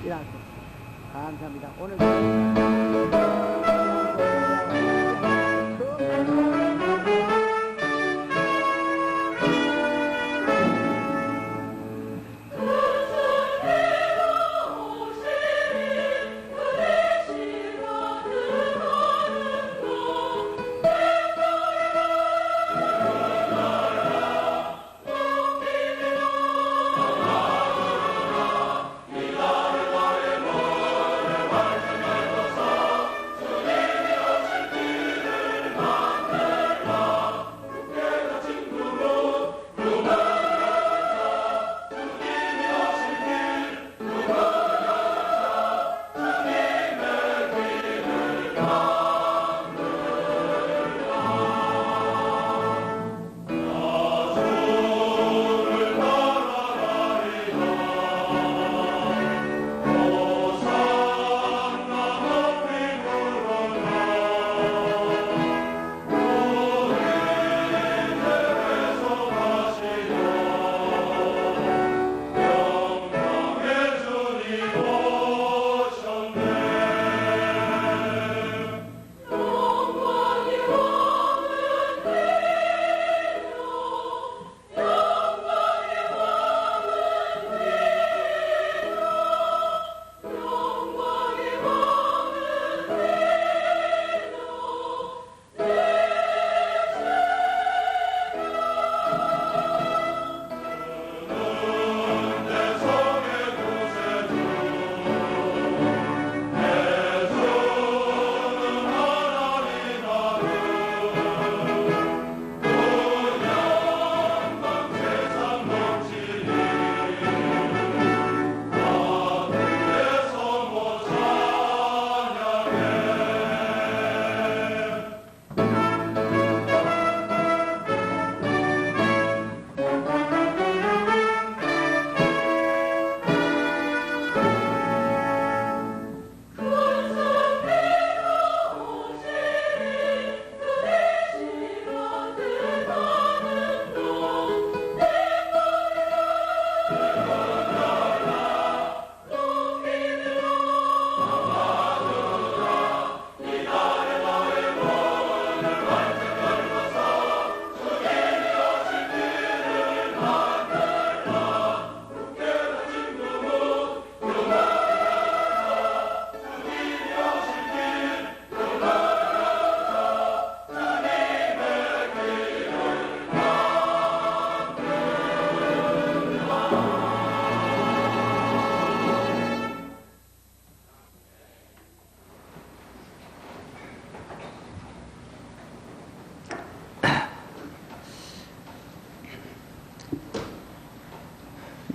일어났습니다. 감사합니다. 오늘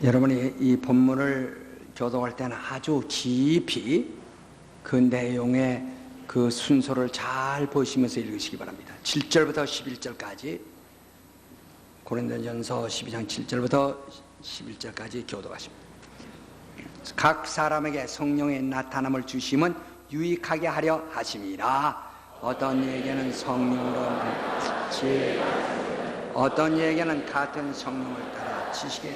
여러분이 이 본문을 교독할 때는 아주 깊이 그 내용의 그 순서를 잘 보시면서 읽으시기 바랍니다. 7절부터 11절까지 고린도전서 12장 7절부터 11절까지 교독하십니다. 각 사람에게 성령의 나타남을 주심은 유익하게 하려 하심이라. 어떤 이에게는 성령으로 어떤 이에게는 같은 성령을 따라 지식에,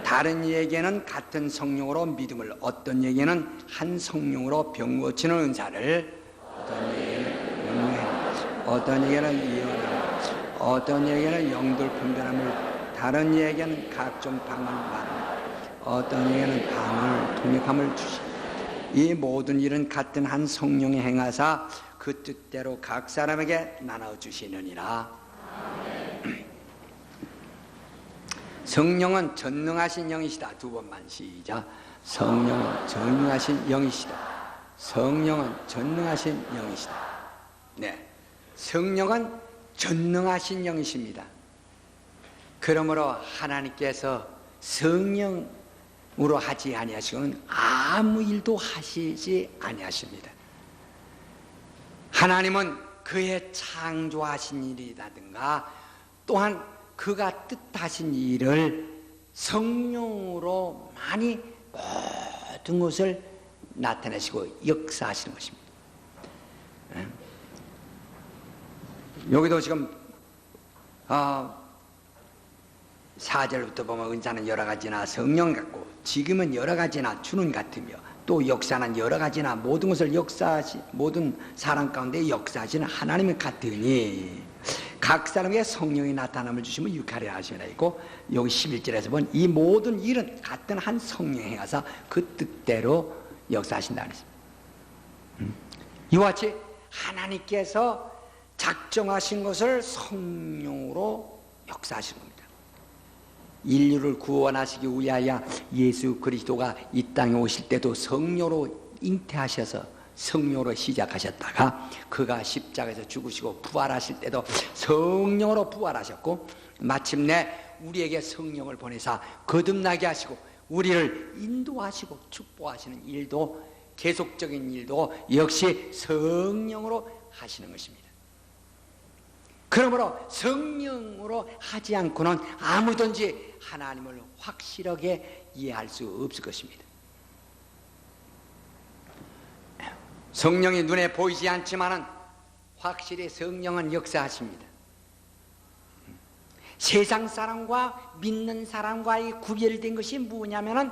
다른 이에게는 같은 성령으로 믿음을, 어떤 이에게는 한 성령으로 병 고치는 은사를, 어떤 이에게는 영맹, 어떤 이에게는 예언함, 어떤 이에게는 영들 분별함을, 다른 이에게는 각종 방언 말함, 어떤 이에게는 방언을 통역함을 주시니, 이 모든 일은 같은 한 성령이 행하사 그 뜻대로 각 사람에게 나눠 주시느니라. 성령은 전능하신 영이시다. 두 번만 시작. 성령은 전능하신 영이시다. 성령은 전능하신 영이시다. 네, 성령은 전능하신 영이십니다. 그러므로 하나님께서 성령으로 하지 아니하시고는 아무 일도 하시지 아니하십니다. 하나님은 그의 창조하신 일이라든가 또한 그가 뜻하신 일을 성령으로 많이 모든 것을 나타내시고 역사하시는 것입니다. 여기도 지금 4절부터 보면 은사는 여러 가지나 성령 같고 지금은 여러 가지나 주는 같으며 또 역사는 여러 가지나 모든 것을 모든 사람 가운데 역사하시는 하나님은 같으니 각 사람에게 성령의 나타남을 주시면 유카리라 하시라 있고, 여기 11절에서 본 이 모든 일은 같은 한 성령이 행하사 그 뜻대로 역사하신다 그랬습니다. 이와 같이 하나님께서 작정하신 것을 성령으로 역사하신 겁니다. 인류를 구원하시기 위하여 예수 그리스도가 이 땅에 오실 때도 성령으로 잉태하셔서 성령으로 시작하셨다가 그가 십자가에서 죽으시고 부활하실 때도 성령으로 부활하셨고, 마침내 우리에게 성령을 보내사 거듭나게 하시고 우리를 인도하시고 축복하시는 일도, 계속적인 일도 역시 성령으로 하시는 것입니다. 그러므로 성령으로 하지 않고는 아무든지 하나님을 확실하게 이해할 수 없을 것입니다. 성령이 눈에 보이지 않지만은 확실히 성령은 역사하십니다. 세상 사람과 믿는 사람과의 구별된 것이 뭐냐면은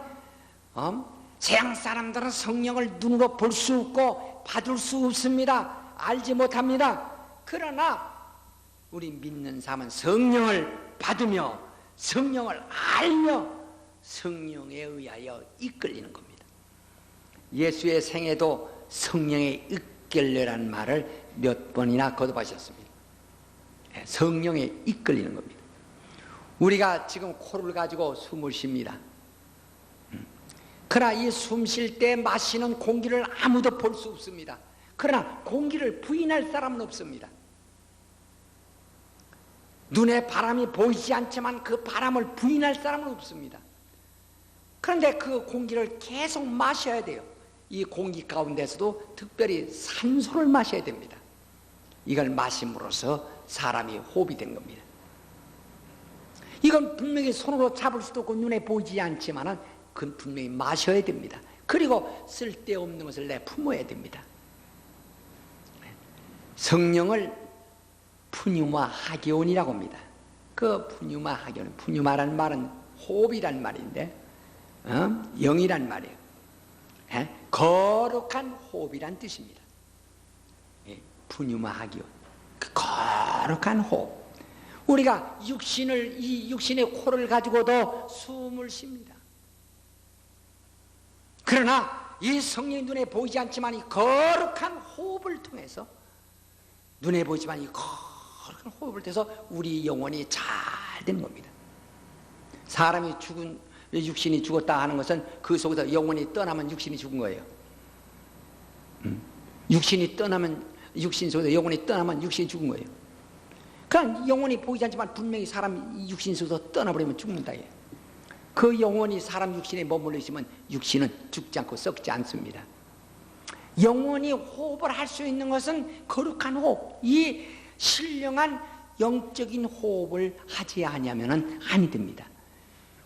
세상 사람들은 성령을 눈으로 볼 수 없고 받을 수 없습니다. 알지 못합니다. 그러나 우리 믿는 사람은 성령을 받으며 성령을 알며 성령에 의하여 이끌리는 겁니다. 예수의 생애도 성령에 이끌려라는 말을 몇 번이나 거듭하셨습니다. 성령에 이끌리는 겁니다. 우리가 지금 코를 가지고 숨을 쉽니다. 그러나 이 숨 쉴 때 마시는 공기를 아무도 볼 수 없습니다. 그러나 공기를 부인할 사람은 없습니다. 눈에 바람이 보이지 않지만 그 바람을 부인할 사람은 없습니다. 그런데 그 공기를 계속 마셔야 돼요. 이 공기 가운데서도 특별히 산소를 마셔야 됩니다. 이걸 마심으로써 사람이 호흡이 된 겁니다. 이건 분명히 손으로 잡을 수도 없고 눈에 보이지 않지만 그건 분명히 마셔야 됩니다. 그리고 쓸데없는 것을 내품어야 됩니다. 성령을 푸뉴마 하기온이라고 합니다. 그 푸뉴마 하기온, 푸뉴마란 말은 호흡이란 말인데 영이란 말이에요. 거룩한 호흡이란 뜻입니다. 푸뉴마 하기온, 그 거룩한 호흡. 우리가 이 육신의 코를 가지고도 숨을 쉽니다. 그러나 이 성령의 눈에 보이지 않지만 이 거룩한 호흡을 통해서, 눈에 보이지만 이 거룩한 호흡을 통해서 우리 영혼이 잘 되는 겁니다. 사람이 육신이 죽었다 하는 것은 그 속에서 영혼이 떠나면 육신이 죽은 거예요. 육신이 떠나면, 육신 속에서 영혼이 떠나면 육신이 죽은 거예요. 그러니까 영혼이 보이지 않지만 분명히 사람 육신 속에서 떠나버리면 죽는다. 그 영혼이 사람 육신에 머물러 있으면 육신은 죽지 않고 썩지 않습니다. 영혼이 호흡을 할 수 있는 것은 거룩한 호흡, 이 신령한 영적인 호흡을 하지 아니하면 아니 됩니다.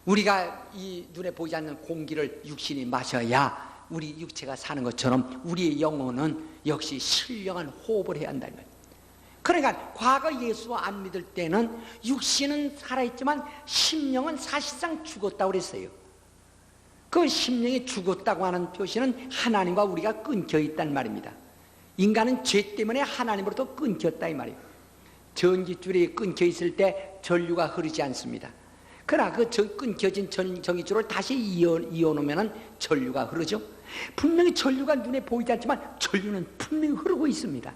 우리가 이 눈에 보이지 않는 공기를 육신이 마셔야 우리 육체가 사는 것처럼 우리의 영혼은 역시 신령한 호흡을 해야 한다는 거예요. 그러니까 과거 예수 안 믿을 때는 육신은 살아있지만 심령은 사실상 죽었다고 그랬어요. 그 심령이 죽었다고 하는 표시는 하나님과 우리가 끊겨 있단 말입니다. 인간은 죄 때문에 하나님으로부터 끊겼다 이 말이에요. 전기줄이 끊겨 있을 때 전류가 흐르지 않습니다. 그러나 그 끊겨진 전기줄을 다시 이어놓으면 전류가 흐르죠. 분명히 전류가 눈에 보이지 않지만 전류는 분명히 흐르고 있습니다.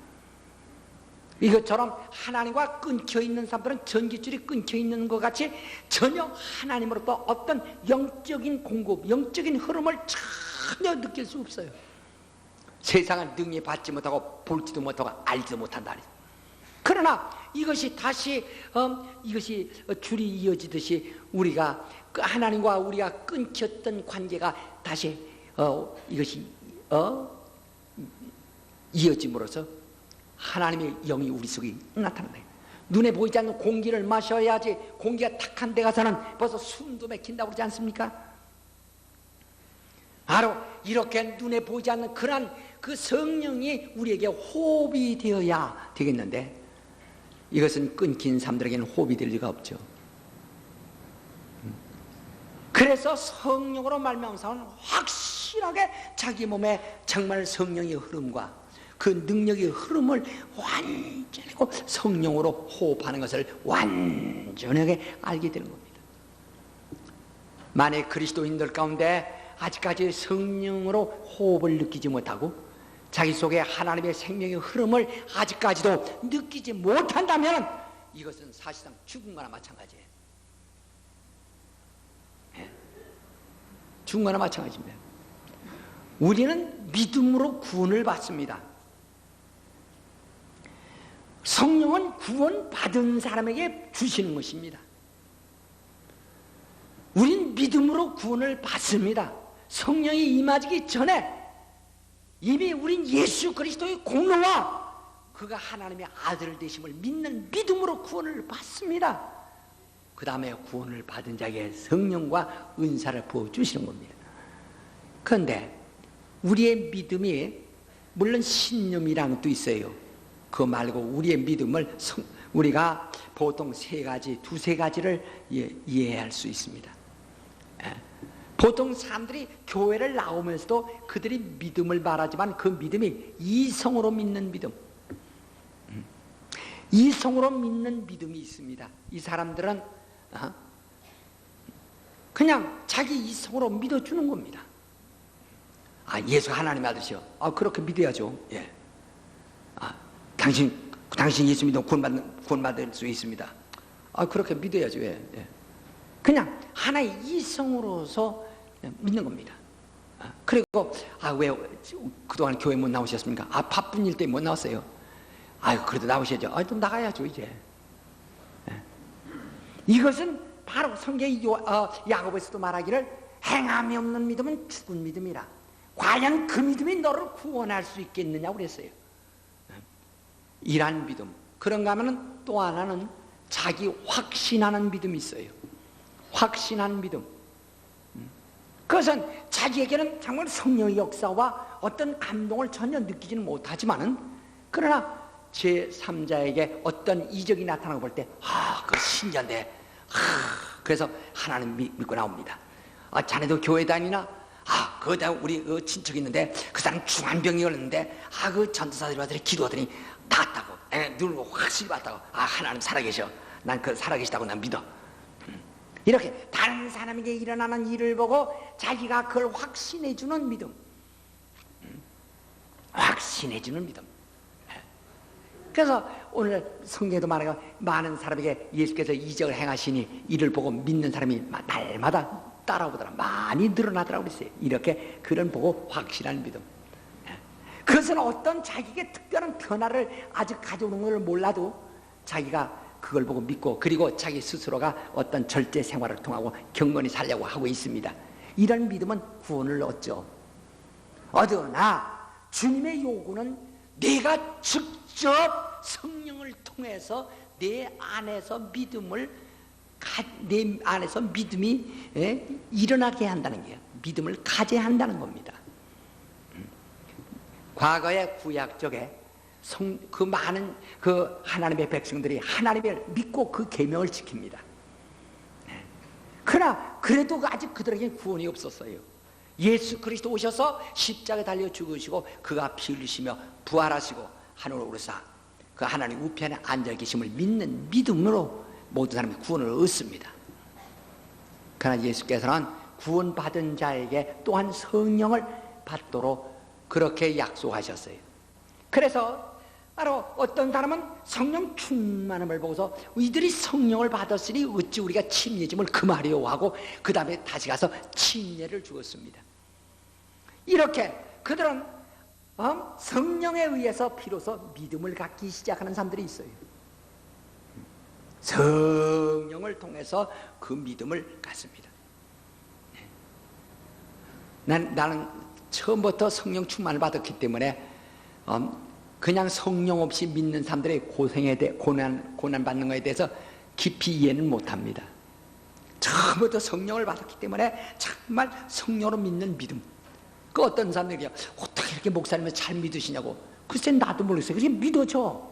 이것처럼 하나님과 끊겨 있는 사람들은 전기줄이 끊겨 있는 것 같이 전혀 하나님으로부터 어떤 영적인 공급, 영적인 흐름을 전혀 느낄 수 없어요. 세상은 능히 받지 못하고 볼지도 못하고 알지도 못한다. 그러나 이것이 다시 이것이 줄이 이어지듯이 우리가 하나님과 우리가 끊겼던 관계가 다시 이것이 이어짐으로써 하나님의 영이 우리 속에 나타난다. 눈에 보이지 않는 공기를 마셔야지. 공기가 탁한 데 가서는 벌써 숨도 막힌다고 그러지 않습니까? 바로 이렇게 눈에 보이지 않는 그런 그 성령이 우리에게 호흡이 되어야 되겠는데, 이것은 끊긴 사람들에게는 호흡이 될 리가 없죠. 그래서 성령으로 말미암아서는 확실하게 자기 몸에 정말 성령의 흐름과 그 능력의 흐름을 완전히 성령으로 호흡하는 것을 완전하게 알게 되는 겁니다. 만약 그리스도인들 가운데 아직까지 성령으로 호흡을 느끼지 못하고 자기 속에 하나님의 생명의 흐름을 아직까지도 느끼지 못한다면 이것은 사실상 죽은 거나 마찬가지예요. 죽은 거나 마찬가지입니다. 우리는 믿음으로 구원을 받습니다. 성령은 구원받은 사람에게 주시는 것입니다. 우린 믿음으로 구원을 받습니다. 성령이 임하기 전에 이미 우린 예수 그리스도의 공로와 그가 하나님의 아들 되심을 믿는 믿음으로 구원을 받습니다. 그 다음에 구원을 받은 자에게 성령과 은사를 부어주시는 겁니다. 그런데 우리의 믿음이 물론 신념이라는 것도 있어요. 그거 말고 우리의 믿음을 우리가 보통 두세 가지를 이해할 수 있습니다. 보통 사람들이 교회를 나오면서도 그들이 믿음을 말하지만 그 믿음이 이성으로 믿는 믿음, 이성으로 믿는 믿음이 있습니다. 이 사람들은 그냥 자기 이성으로 믿어주는 겁니다. 예수 하나님의 아들이요. 그렇게 믿어야죠. 예. 당신 예수 믿으면 구원받을 수 있습니다. 그렇게 믿어야죠. 예. 예. 그냥 하나의 이성으로서 믿는 겁니다. 그리고 왜 그동안 교회 못 나오셨습니까? 바쁜 일 때문에 못 나왔어요. 그래도 나오셔야죠. 좀 나가야죠 이제. 예. 이것은 바로 성경의 야고보에서도 말하기를 행함이 없는 믿음은 죽은 믿음이라. 과연 그 믿음이 너를 구원할 수 있겠느냐고 그랬어요. 이란 믿음. 그런가 하면 또 하나는 자기 확신하는 믿음이 있어요. 확신한 믿음. 그것은 자기에게는 정말 성령의 역사와 어떤 감동을 전혀 느끼지는 못하지만은 그러나 제3자에게 어떤 이적이 나타나고 볼 때 그 신기한데 그래서 하나님 믿고 나옵니다. 자네도 교회 다니나? 거기다 우리 친척이 있는데 그 사람 중환병이 걸렸는데 그 전도사들이 와서 기도하더니 낫다고 누르고 확실히 봤다고. 하나님 살아계셔. 난 그 살아계시다고 난 믿어. 이렇게 다른 사람에게 일어나는 일을 보고 자기가 그걸 확신해주는 믿음. 확신해주는 믿음. 그래서 오늘 성경에도 말하고 많은 사람에게 예수께서 이적을 행하시니 이를 보고 믿는 사람이 날마다 따라오더라. 많이 늘어나더라고 그랬어요. 이렇게 그런 보고 확실한 믿음. 그것은 어떤 자기에게 특별한 변화를 아직 가져오는 걸 몰라도 자기가 그걸 보고 믿고 그리고 자기 스스로가 어떤 절제 생활을 통하고 경건히 살려고 하고 있습니다. 이런 믿음은 구원을 얻죠. 얻으나 주님의 요구는 내가 직접 성령을 통해서 내 안에서 믿음이 일어나게 한다는 거예요. 믿음을 가져야 한다는 겁니다. 과거의 구약 쪽에 그 많은 그 하나님의 백성들이 하나님을 믿고 그 계명을 지킵니다. 그러나 그래도 아직 그들에게 구원이 없었어요. 예수 그리스도 오셔서 십자가에 달려 죽으시고 그가 피 흘리시며 부활하시고 하늘로 오르사 그 하나님 우편에 앉아 계심을 믿는 믿음으로 모든 사람이 구원을 얻습니다. 그러나 예수께서는 구원받은 자에게 또한 성령을 받도록 그렇게 약속하셨어요. 그래서 바로 어떤 사람은 성령 충만함을 보고서 이들이 성령을 받았으니 어찌 우리가 침례짐을 금하려 하고 그 다음에 다시 가서 침례를 주었습니다. 이렇게 그들은 성령에 의해서 비로소 믿음을 갖기 시작하는 사람들이 있어요. 성령을 통해서 그 믿음을 갖습니다. 나는 처음부터 성령 충만을 받았기 때문에 그냥 성령 없이 믿는 사람들의 고난 받는 것에 대해서 깊이 이해는 못합니다. 처음부터 성령을 받았기 때문에 정말 성령으로 믿는 믿음. 그 어떤 사람들이요, 어떻게 이렇게 목사님을 잘 믿으시냐고. 글쎄 나도 모르겠어요. 그냥 믿어줘.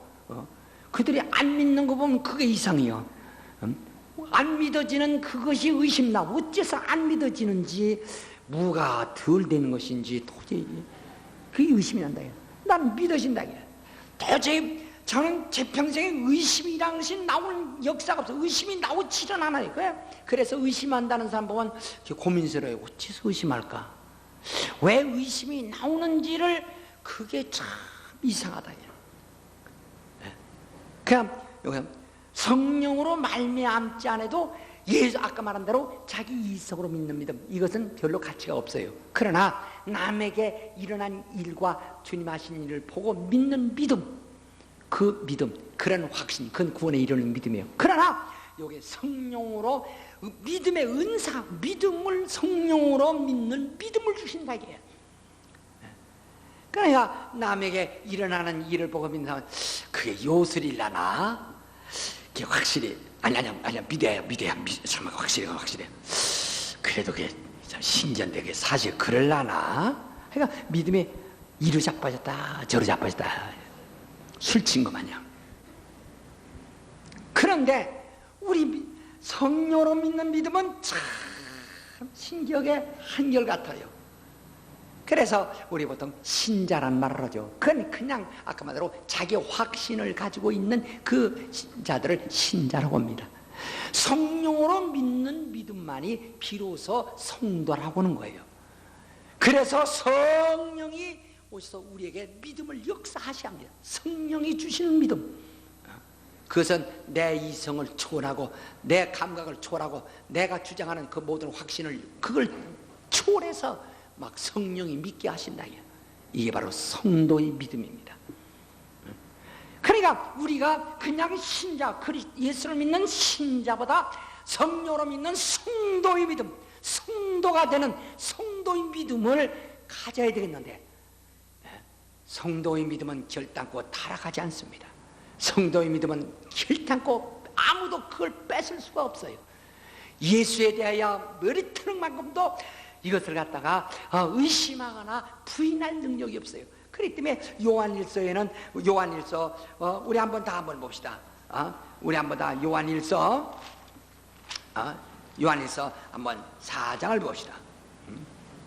그들이 안 믿는 거 보면 그게 이상해요. 안 믿어지는 그것이 의심나. 어째서 안 믿어지는지, 뭐가 덜 되는 것인지 도저히 그게 의심이 난다. 난 믿어진다. 도저히 저는 제 평생에 의심이라는 것이 나오는 역사가 없어. 의심이 나오지는 않아요. 그래서 의심한다는 사람 보면 고민스러워요. 어째서 의심할까? 왜 의심이 나오는지를, 그게 참 이상하다. 그냥 성령으로 말미암지 않아도 예수, 아까 말한 대로 자기 이성으로 믿는 믿음, 이것은 별로 가치가 없어요. 그러나 남에게 일어난 일과 주님 하신 일을 보고 믿는 믿음, 그 믿음, 그런 확신, 그건 구원에 이르는 믿음이에요. 그러나 여기 성령으로 믿음의 은사, 믿음을 성령으로 믿는 믿음을 주신다 이게요. 그러니까 남에게 일어나는 일을 보고 믿는 사람은 그게 요술이려나? 그게 확실히 아니야 믿어야 정말 확실해. 그래도 그게 신기한데 그게 사실 그럴라나? 그러니까 믿음에 이리 자빠졌다 저리 자빠졌다, 술 친 거 마냥. 그런데 우리 성령으로 믿는 믿음은 참 신기하게 한결같아요. 그래서 우리 보통 신자란 말을 하죠. 그건 그냥 아까 말대로 자기 확신을 가지고 있는 그 자들을 신자라고 합니다. 성령으로 믿는 믿음만이 비로소 성도라고 하는 거예요. 그래서 성령이 오셔서 우리에게 믿음을 역사하셔야 합니다. 성령이 주시는 믿음, 그것은 내 이성을 초월하고 내 감각을 초월하고 내가 주장하는 그 모든 확신을, 그걸 초월해서 막 성령이 믿게 하신다. 이게 바로 성도의 믿음입니다. 그러니까 우리가 그냥 신자, 예수를 믿는 신자보다 성령으로 믿는 성도의 믿음, 성도가 되는 성도의 믿음을 가져야 되겠는데, 성도의 믿음은 결단코 타락하지 않습니다. 성도의 믿음은 결단코 아무도 그걸 뺏을 수가 없어요. 예수에 대하여 머리트는 만큼도 이것을 갖다가 의심하거나 부인할 능력이 없어요. 그렇기 때문에 요한일서에는, 우리 한번 다 한번 봅시다. 우리 한번 다 요한일서 한번 4장을 봅시다.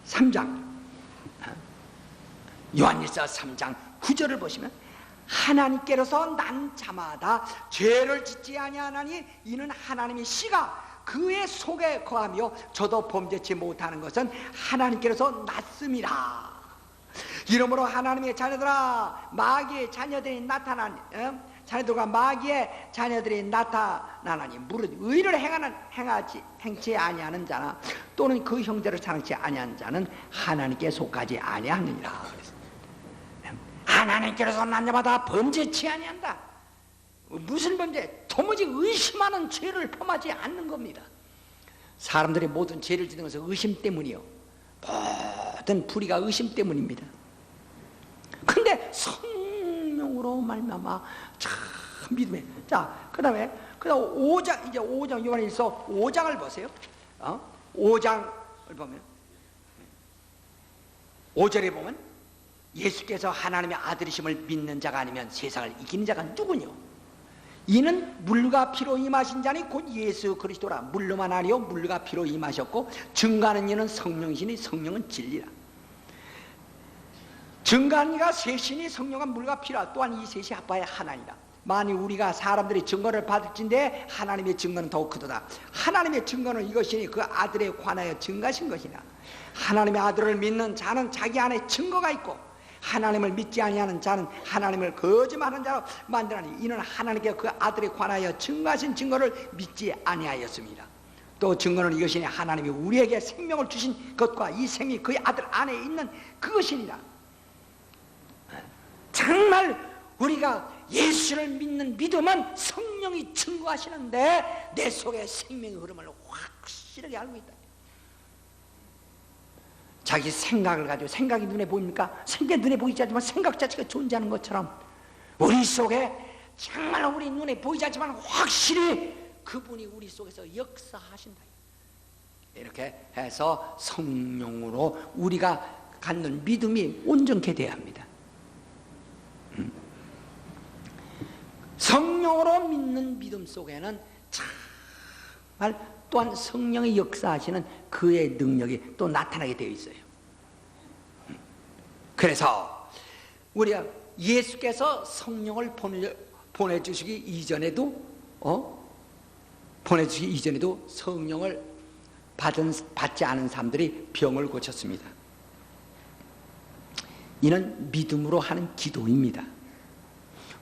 3장, 요한일서 3장 9절을 보시면, 하나님께로서 난 자마다 죄를 짓지 아니하나니 이는 하나님의 씨가 그의 속에 거하며 저도 범죄치 못하는 것은 하나님께로서 났음이라. 이러므로 하나님의 자녀들아, 마귀의 자녀들이 자녀들과 마귀의 자녀들이 나타나나니 무릇 의를 행치 아니하는 자나 또는 그 형제를 사랑치 아니하는 자는 하나님께 속하지 아니하느니라. 하나님께로서 난 자마다 범죄치 아니한다. 무슨 범죄? 도무지 의심하는 죄를 범하지 않는 겁니다. 사람들이 모든 죄를 짓는 것은 의심 때문이요. 모든 불의가 의심 때문입니다. 근데 성령으로 말미암아 참 믿음에. 자, 그 다음에 5장, 이제 5장, 요한일서 5장을 보세요. 5장을 보면 5절에 보면 예수께서 하나님의 아들이심을 믿는 자가 아니면 세상을 이기는 자가 누구뇨? 이는 물과 피로 임하신 자니 곧 예수 그리스도라. 물로만 아니요 물과 피로 임하셨고 증거하는 이는 성령이시니 성령은 진리라. 증거하는 이가 셋이니 성령은 물과 피라. 또한 이 셋이 아빠의 하나니라. 만일 우리가 사람들이 증거를 받을진데 하나님의 증거는 더욱 크도다. 하나님의 증거는 이것이니 그 아들에 관하여 증거하신 것이라. 하나님의 아들을 믿는 자는 자기 안에 증거가 있고 하나님을 믿지 아니하는 자는 하나님을 거짓말하는 자로 만들하니 이는 하나님께 그 아들에 관하여 증거하신 증거를 믿지 아니하였습니다. 또 증거는 이것이니 하나님이 우리에게 생명을 주신 것과 이 생이 그의 아들 안에 있는 그것이니라. 정말 우리가 예수를 믿는 믿음은 성령이 증거하시는데 내 속에 생명의 흐름을 확실하게 알고 있다. 자기 생각을 가지고, 생각이 눈에 보입니까? 생각이 눈에 보이지 않지만 생각 자체가 존재하는 것처럼 우리 속에 정말 우리 눈에 보이지 않지만 확실히 그분이 우리 속에서 역사하신다. 이렇게 해서 성령으로 우리가 갖는 믿음이 온전케 돼야 합니다. 성령으로 믿는 믿음 속에는 참 또한 성령이 역사하시는 그의 능력이 또 나타나게 되어 있어요. 그래서 우리가 예수께서 성령을 보내주시기 이전에도 성령을 받지 않은 사람들이 병을 고쳤습니다. 이는 믿음으로 하는 기도입니다.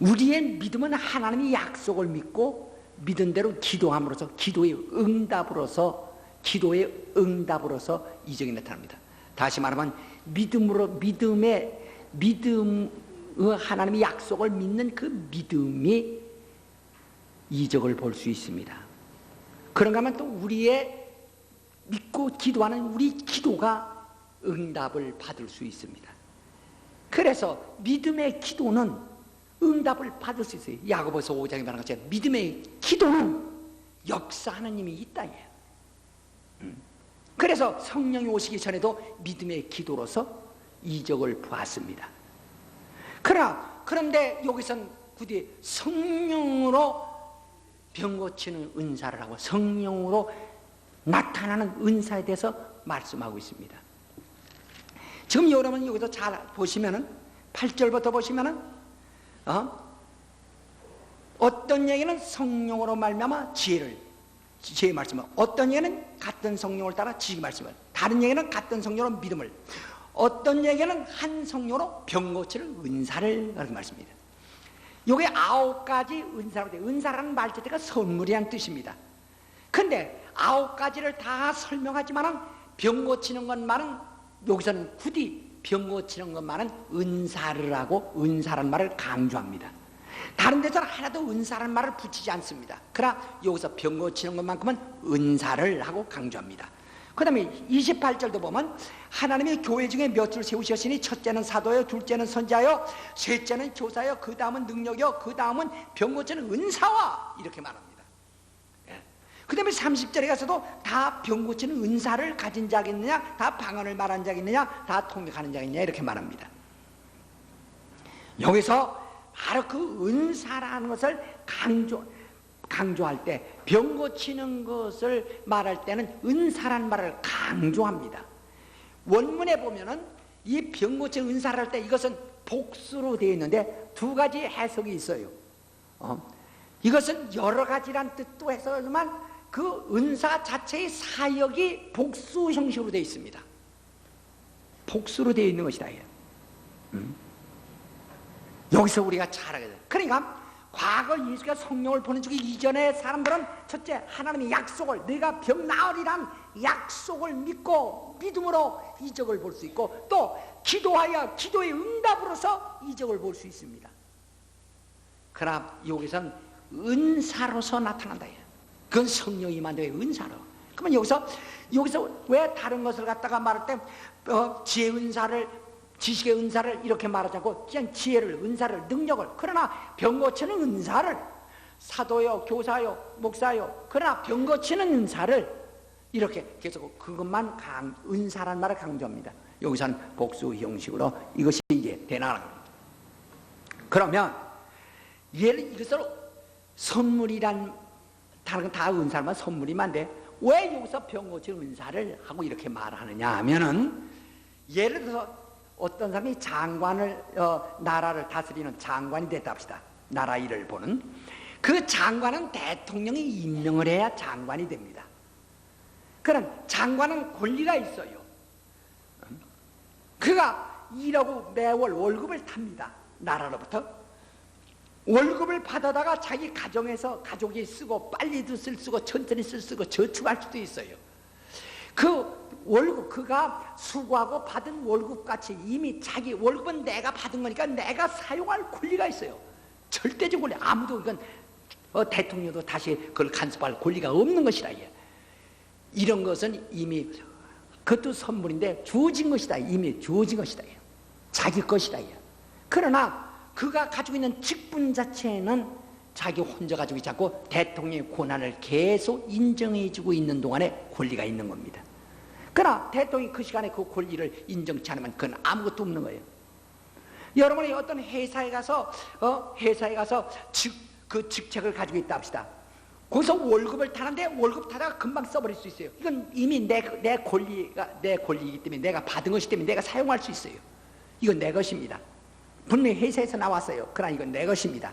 우리의 믿음은 하나님의 약속을 믿고 믿은 대로 기도함으로써 기도의 응답으로서 이적이 나타납니다. 다시 말하면 하나님의 약속을 믿는 그 믿음이 이적을 볼 수 있습니다. 그런가 하면 또 우리의 믿고 기도하는 우리 기도가 응답을 받을 수 있습니다. 그래서 믿음의 기도는 응답을 받을 수 있어요. 야고보서 5장에 말한 것처럼 믿음의 기도는 역사하는 힘이 있다. 그래서 성령이 오시기 전에도 믿음의 기도로서 이적을 보았습니다. 그런데 여기선 부디 성령으로 병 고치는 은사를 하고 성령으로 나타나는 은사에 대해서 말씀하고 있습니다. 지금 여러분 여기서 잘 보시면은 8절부터 보시면은 어떤 얘기는 성령으로 말미암아 지혜의 말씀을, 어떤 얘기는 같은 성령을 따라 지식의 말씀을, 다른 얘기는 같은 성령으로 믿음을, 어떤 얘기는 한 성령으로 병 고치는 은사를 그렇게 말씀입니다. 요게 9가지 은사로 돼요. 은사라는 말 자체가 선물이란 뜻입니다. 근데 9가지를 다 설명하지만은 병 고치는 것만은 여기서는 굳이 병 고치는 것만은 은사를 하고 은사라는 말을 강조합니다. 다른 데서는 하나도 은사라는 말을 붙이지 않습니다. 그러나 여기서 병 고치는 것만큼은 은사를 하고 강조합니다. 그 다음에 28절도 보면 하나님이 교회 중에 몇을 세우셨으니 첫째는 사도요, 둘째는 선지자요, 셋째는 교사요, 그 다음은 능력이요, 그 다음은 병 고치는 은사와 이렇게 말합니다. 그 다음에 30절에 가서도 다 병 고치는 은사를 가진 자가 있느냐, 다 방언을 말하는 자가 있느냐, 다 통역하는 자가 있느냐 이렇게 말합니다. 여기서 바로 그 은사라는 것을 강조할 때, 병 고치는 것을 말할 때는 은사라는 말을 강조합니다. 원문에 보면은 이 병 고치는 은사를 할 때 이것은 복수로 되어 있는데 2가지 해석이 있어요. 이것은 여러 가지란 뜻도 해서지만 그 은사 자체의 사역이 복수 형식으로 되어 있습니다. 복수로 되어 있는 것이다. 여기서 우리가 잘 알게 돼요. 그러니까 과거 예수가 성령을 보내주기 이전에 사람들은 첫째 하나님의 약속을, 내가 병 나으리란 약속을 믿고 믿음으로 이적을 볼 수 있고, 또 기도하여 기도의 응답으로서 이적을 볼 수 있습니다. 그러나 여기서는 은사로서 나타난다. 그건 성령이 만든 은사로. 그러면 여기서 왜 다른 것을 갖다가 말할 때 지혜 은사를, 지식의 은사를 이렇게 말하지 않고 그냥 지혜를, 은사를, 능력을, 그러나 병 고치는 은사를, 사도요, 교사요, 목사요, 그러나 병 고치는 은사를 이렇게 계속 그것만 은사란 말을 강조합니다. 여기서는 복수 형식으로 이것이 이게 되나가는 겁니다. 그러면 이것을 선물이란, 다른 건 다 은사만 선물이만 돼. 왜 여기서 병 고치는 은사를 하고 이렇게 말하느냐 하면은, 예를 들어서 어떤 사람이 장관을, 나라를 다스리는 장관이 됐다 합시다. 나라 일을 보는. 그 장관은 대통령이 임명을 해야 장관이 됩니다. 그런 장관은 권리가 있어요. 그가 일하고 매월 월급을 탑니다. 나라로부터. 월급을 받아다가 자기 가정에서 가족이 쓰고, 빨리도 쓰고 천천히 쓰고 저축할 수도 있어요. 그 월급, 그가 수고하고 받은 월급같이 이미 자기 월급은 내가 받은 거니까 내가 사용할 권리가 있어요. 절대적 권리. 아무도, 이건 대통령도 다시 그걸 간섭할 권리가 없는 것이라. 이런 것은 이미 그것도 선물인데 주어진 것이다. 이미 주어진 것이다. 자기 것이다. 그러나 그가 가지고 있는 직분 자체는 자기 혼자 가지고 있지 않고 대통령의 권한을 계속 인정해주고 있는 동안에 권리가 있는 겁니다. 그러나 대통령이 그 시간에 그 권리를 인정치 않으면 그건 아무것도 없는 거예요. 여러분이 어떤 회사에 가서 그 직책을 가지고 있다 합시다. 거기서 월급을 타는데 월급 타다가 금방 써버릴 수 있어요. 이건 이미 내 권리이기 때문에, 내가 받은 것이기 때문에 내가 사용할 수 있어요. 이건 내 것입니다. 분명히 회사에서 나왔어요. 그러나 이건 내 것입니다.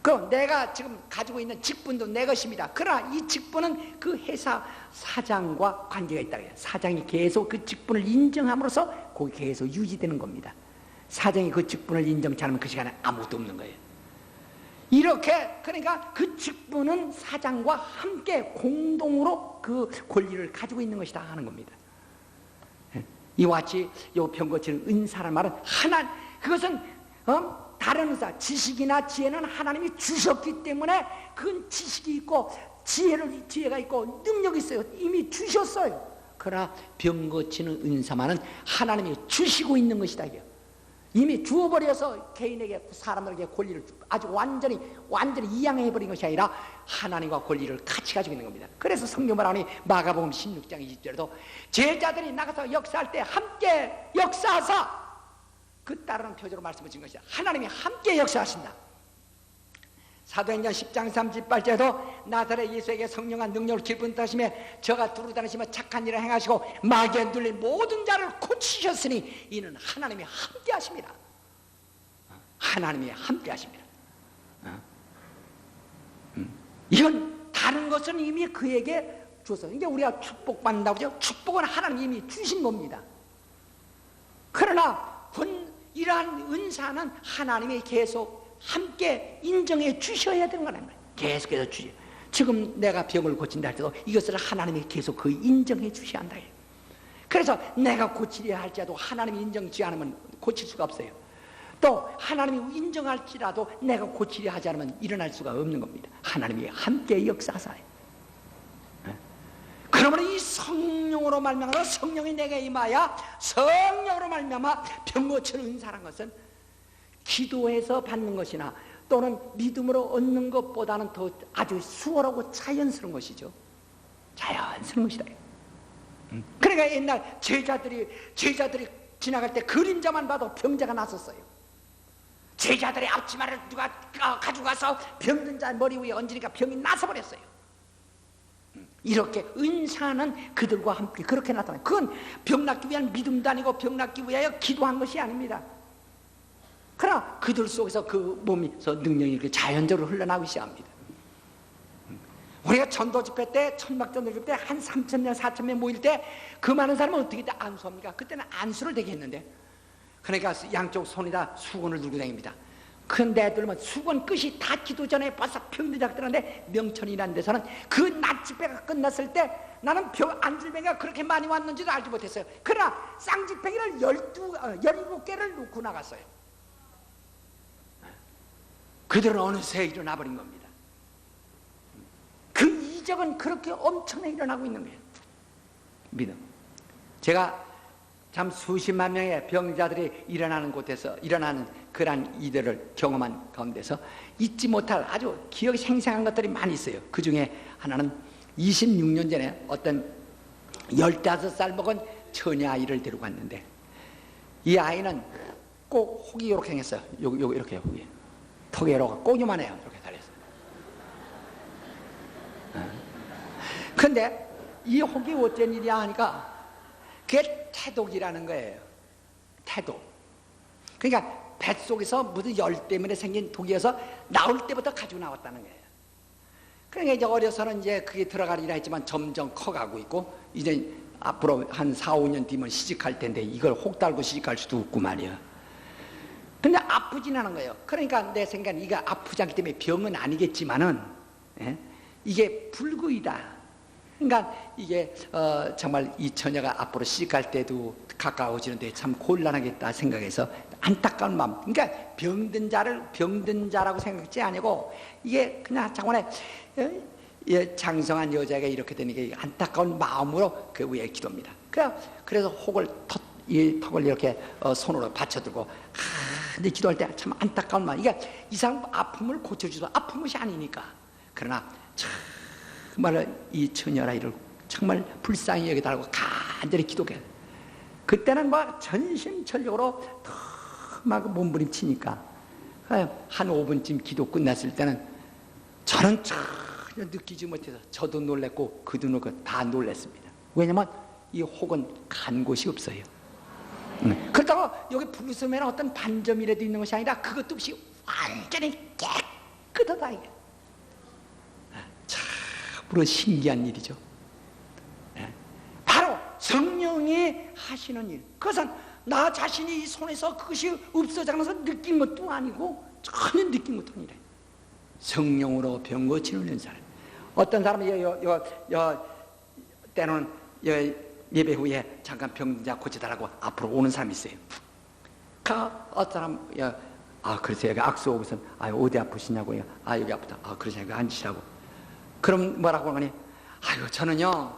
그럼 내가 지금 가지고 있는 직분도 내 것입니다. 그러나 이 직분은 그 회사 사장과 관계가 있다. 사장이 계속 그 직분을 인정함으로써 거기 계속 유지되는 겁니다. 사장이 그 직분을 인정치 않으면 그 시간에 아무것도 없는 거예요. 이렇게, 그러니까 그 직분은 사장과 함께 공동으로 그 권리를 가지고 있는 것이다 하는 겁니다. 이와 같이 요 병고치는 은사란 말은 그것은 다른 은사, 지식이나 지혜는 하나님이 주셨기 때문에 그건 지식이 있고 지혜가 있고 능력이 있어요. 이미 주셨어요. 그러나 병고치는 은사만은 하나님이 주시고 있는 것이다. 이미 주어버려서 개인에게, 사람들에게 권리를 아주 완전히 이양해버린 것이 아니라 하나님과 권리를 같이 가지고 있는 겁니다. 그래서 성경 말하니 마가복음 16장 20절에도 제자들이 나가서 역사할 때 함께 역사하사, 그 따르는 표제로 말씀을 주신 것이다. 하나님이 함께 역사하신다. 사도행전 10장 38절에도 나사렛 예수에게 성령과 능력을 기쁨하시며 저가 두루다니시며 착한 일을 행하시고 마귀에 눌린 모든 자를 고치셨으니 이는 하나님이 함께 하십니다. 하나님이 함께 하십니다. 이건 다른 것은 이미 그에게 주었어요. 그러니까 우리가 축복받는다고 하죠. 축복은 하나님이 이미 주신 겁니다. 그러나 이러한 은사는 하나님이 계속 함께 인정해 주셔야 되는 거란 말이에요. 계속해서 주셔. 지금 내가 병을 고친다 할때도 이것을 하나님이 계속 그 인정해 주셔야 한다. 그래서 내가 고치려 할지라도 하나님이 인정지 않으면 고칠 수가 없어요. 또 하나님이 인정할지라도 내가 고치려 하지 않으면 일어날 수가 없는 겁니다. 하나님이 함께 역사하사요. 그러면 이 성령으로 말미암아, 성령이 내게 임하여 성령으로 말미암아 병 고치는 은사란 것은 기도해서 받는 것이나 또는 믿음으로 얻는 것보다는 더 아주 수월하고 자연스러운 것이죠. 자연스러운 것이다. 그러니까 옛날 제자들이 지나갈 때 그림자만 봐도 병자가 났었어요. 제자들의 앞치마를 누가 가지고 가서 병든 자 머리 위에 얹으니까 병이 나서 버렸어요. 이렇게 은사는 그들과 함께 그렇게 나타나요. 그건 병 낫기 위한 믿음도 아니고 병 낫기 위하여 기도한 것이 아닙니다. 그러나 그들 속에서 그 몸에서 능력이 이렇게 자연적으로 흘러나오기 시작합니다. 우리가 전도 집회 때, 천막전도 집회 때 한 3,000명, 4,000명 모일 때 그 많은 사람은 어떻게 안수합니까? 그때는 안수를 되게 했는데, 그러니까 양쪽 손에다 수건을 들고 다닙니다. 근데 애들은 수건 끝이 닿기도 전에 벌써 병들이 들었는데, 명천이라는 데서는 그 낮 집회가 끝났을 때 나는 안질병이가 그렇게 많이 왔는지도 알지 못했어요. 그러나 쌍집행이를 17개를 놓고 나갔어요. 그들은 어느새 일어나 버린 겁니다. 그 이적은 그렇게 엄청나게 일어나고 있는 거예요. 믿음. 제가 참 수십만 명의 병자들이 일어나는 곳에서 일어나는 그러한 이들을 경험한 가운데서 잊지 못할 아주 기억이 생생한 것들이 많이 있어요. 그 중에 하나는 26년 전에 어떤 15살 먹은 처녀 아이를 데리고 갔는데, 이 아이는 꼭 혹이 이렇게 생겼어요. 요거 이렇게 혹이. 턱에로가 꼬요만해요. 이렇게 달렸어요. 근데 이 혹이 어쩐 일이야 하니까 그게 태독이라는 거예요. 태독. 그러니까 뱃속에서 무슨 열 때문에 생긴 독이어서 나올 때부터 가지고 나왔다는 거예요. 그러니까 이제 어려서는 이제 그게 들어가리라 했지만 점점 커가고 있고, 이제 앞으로 한 4, 5년 뒤면 시집갈 텐데 이걸 혹 달고 시집갈 수도 없고 말이야. 근데 아프진 않은 거예요. 그러니까 내 생각엔 이게 아프지 않기 때문에 병은 아니겠지만은, 이게 불구이다. 그러니까 이게 정말 이 처녀가 앞으로 시집갈 때도 가까워지는데 참 곤란하겠다 생각해서 안타까운 마음. 그러니까 병든 자라고 생각지 아니고 이게 그냥 장관에 장성한 여자가 이렇게 되니까 안타까운 마음으로 그 위에 기도합니다. 그래서 이 턱을 이렇게 손으로 받쳐들고 근데 기도할 때 참 안타까운 마음. 이게 이 사람 아픔을 고쳐주도 아픈 것이 아니니까. 그러나 정말 이 처녀아이를 정말 불쌍히 여기달라고 간절히 기도해. 그때는 막 전심전력으로 막 몸부림치니까 한 5분쯤 기도 끝났을 때는 저는 전혀 느끼지 못해서 저도 놀랬고 그도 놀고 다 놀랬습니다. 왜냐면 이 혹은 간 곳이 없어요. 그렇다고 여기 부르스면 어떤 반점이라도 있는 것이 아니라 그것도 없이 완전히 깨끗하다 이게. 참으로 신기한 일이죠. 바로 성령이 하시는 일. 그것은 나 자신이 이 손에서 그것이 없어져서 느낀 것도 아니고 전혀 느낀 것도 아니래. 성령으로 병 고치는 은사를. 어떤 사람이 때로는 예배 후에 잠깐 병자 고치달라고 앞으로 오는 사람이 있어요. 어떤 사람 그래서 여기 악수 오고선 어디 아프시냐고요. 여기 아프다. 그러시 여기 앉으시라고. 그럼 뭐라고 하니? 저는요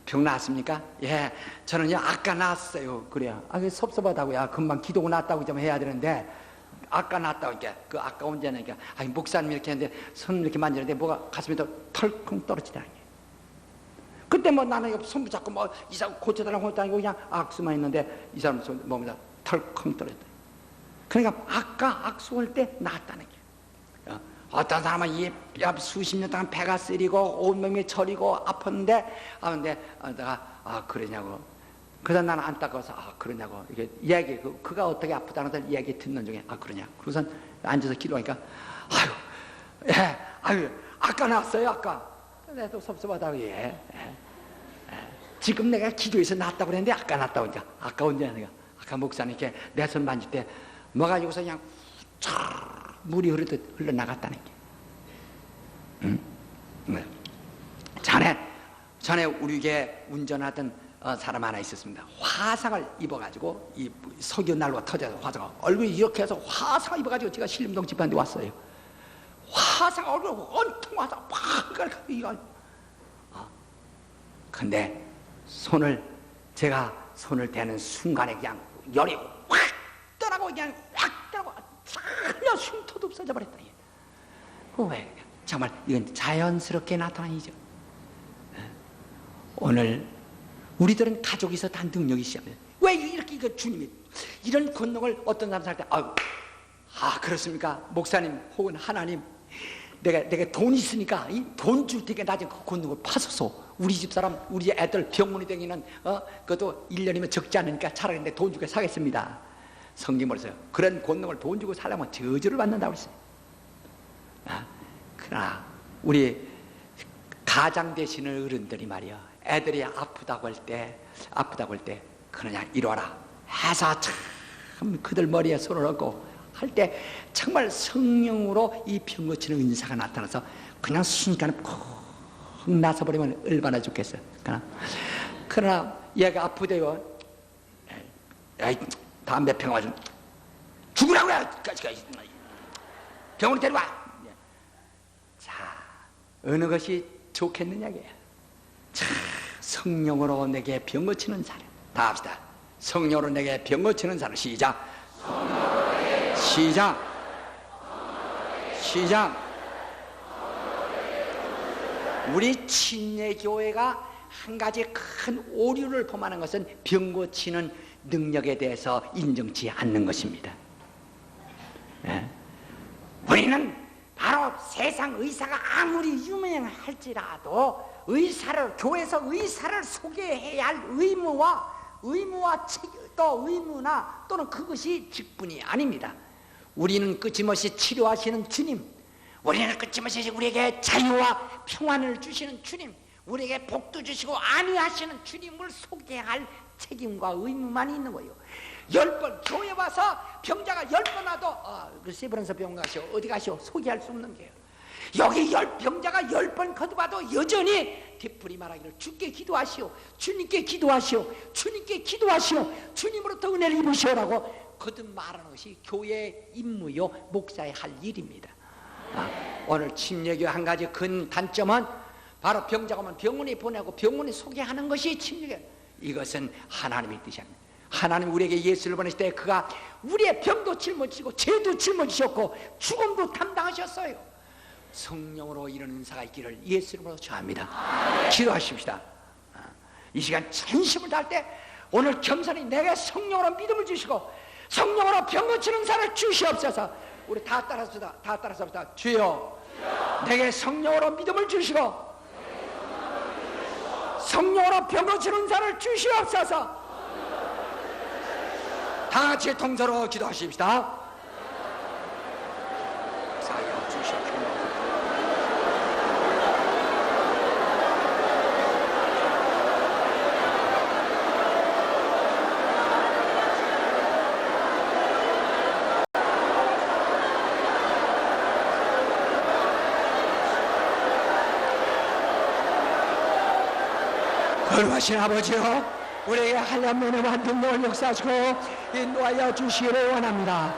병 나았습니까? 예, 저는요 아까 나았어요. 그래요. 섭섭하다고요. 금방 기도가 났다고 좀 해야 되는데 아까 나았다고 이렇게 그 아까 언제냐니까. 목사님 이렇게 했는데 손 이렇게 만지는데 뭐가 가슴에 털컹 떨어지더라는 게. 그때 나는 손 붙잡고 이 사람 고쳐달라고 것도 아니고 그냥 악수만 했는데 이 사람 손 몸에다 털컹 떨어졌다. 그러니까 아까 악수할 때 나았다는 게. 어떤 사람은 수십 년 동안 배가 쓰리고 온몸이 저리고 아팠는데 내가 그러냐고. 그래서 나는 안타까워서 그러냐고 이게 이야기 그가 어떻게 아프다는 걸 이야기 듣는 중에 그러냐. 그래서 앉아서 기도하니까 아까 나왔어요 아까. 내가 섭섭하다고 지금 내가 기도해서 낫다고 그랬는데 아까 낫다고 하니까 아까 언제 내가 아까 목사님께 내 손 만질 때 뭐가지고서 그냥 물이 흘러나갔다는 게. 전에 우리에게 운전하던 사람 하나 있었습니다. 화상을 입어가지고 이 석유 난로가 터져서 화상을 얼굴이 이렇게 해서 화상을 입어가지고 제가 신림동 집안에 왔어요. 화상 얼굴 온통 화상 팍 근데 제가 손을 대는 순간에 그냥 열이 확 떠나고 그냥 확 떠나고 전혀 흉터도 없어져 버렸다. 왜? 정말 이건 자연스럽게 나타난 일이죠. 오늘 우리들은 가족에서 다 능력이 시작해요. 왜 이렇게 주님이 이런 권능을 어떤 사람 살 때 그렇습니까? 목사님 혹은 하나님 내가 돈 있으니까 돈 줄 테니까 나중에 그 권능을 파소서 우리 집사람 우리 애들 병원에 다니는 그것도 1년이면 적지 않으니까 차라리 내 돈 주고 사겠습니다. 성경을 써요. 그런 권능을 돈 주고 살려면 저주를 받는다고 했어요. 그러나 우리 가장 되시는 어른들이 말이야 애들이 아프다고 할 때 그러냐 이리와라 해서 참 그들 머리에 손을 얹고 할 때 정말 성령으로 이 병 고치는 은사가 나타나서 그냥 순간에 푹 나서버리면 얼마나 좋겠어요. 그러나 얘가 아프대요. 담배 평화좀 죽으라고요. 병원에 데려와. 자, 어느 것이 좋겠느냐고요. 성령으로 내게 병 고치는 사람. 다 합시다. 성령으로 내게 병 고치는 사람. 시작. 우리 친례교회가 한 가지 큰 오류를 범하는 것은 병 고치는 능력에 대해서 인정치 않는 것입니다. 우리는 바로 세상 의사가 아무리 유명할지라도 교회에서 의사를 소개해야 할 의무나 또는 그것이 직분이 아닙니다. 우리는 끊임없이 치료하시는 주님, 우리는 끊임없이 우리에게 자유와 평안을 주시는 주님, 우리에게 복도 주시고 안위하시는 주님을 소개할 책임과 의무만 있는 거예요. 10번 교회 와서 병자가 10번 와도 세브란스 병원 가시오 어디 가시오 소개할 수 없는 게요. 여기 병자가 10번 거듭와도 여전히 되풀이 말하기를 주께 기도하시오, 주님께 기도하시오, 주님께 기도하시오, 주님으로부터 은혜를 입으시오라고 거듭 말하는 것이 교회의 임무요 목사의 할 일입니다. 오늘 침례교 한 가지 큰 단점은 바로 병자가 오면 병원에 보내고 병원에 소개하는 것이 침례교. 이것은 하나님의 뜻이 아닙니다. 하나님 우리에게 예수를 보내실 때 그가 우리의 병도 짊어지시고 죄도 짊어지셨고 죽음도 담당하셨어요. 성령으로 이런 은사가 있기를 예수님으로 축원합니다. 기도하십시다. 이 시간 전심을 다할 때 오늘 겸손히 내게 성령으로 믿음을 주시고 성령으로 병 고치는 은사를 주시옵소서. 우리 다 따라서 주여 내게 성령으로 믿음을 주시고 성령으로 병 고치는 은사를 주시옵소서. 다 같이 통서로 기도하십시다. 사여 주시옵소서. 거룩하신 아버지요, 우리에게 한량면에 만든 널 역사하시고 인도하여 주시기를 원합니다.